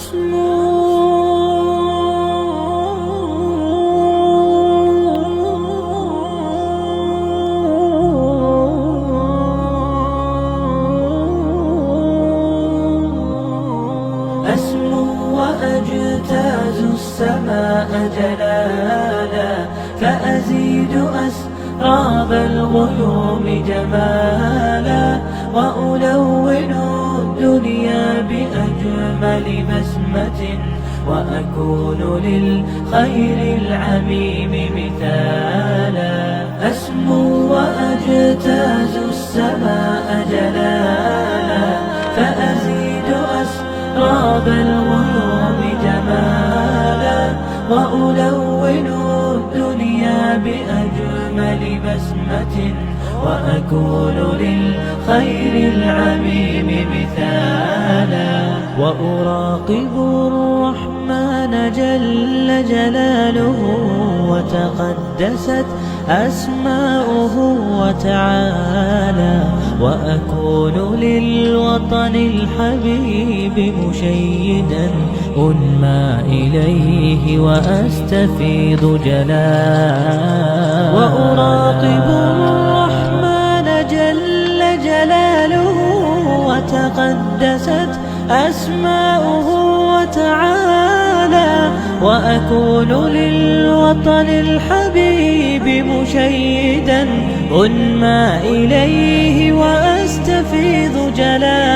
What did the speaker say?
أسمو وأجتاز السماء جلالا، فأزيد أسراب الغيوم جمالا، وألون الدنيا بأجمل بسمة، وأكون للخير العميم مثالا. أسمو وأجتاز السماء جلالا، فأزيد أسراب الغيوم جمالا، وألون الدنيا بأجمل بسمة، وأكون للخير العميم مثالا. وأراقب الرحمن جل جلاله، وتقدست أسماؤه وتعالى، وأكون للوطن الحبيب مشيدا أنمى إليه وأستفيض جلالا. وأراقب الرحمن جل جلاله، وتقدست أسماؤه وتعالى، وأكون للوطن الحبيب مشيدا أنمى إليه وأستفيض جلالا.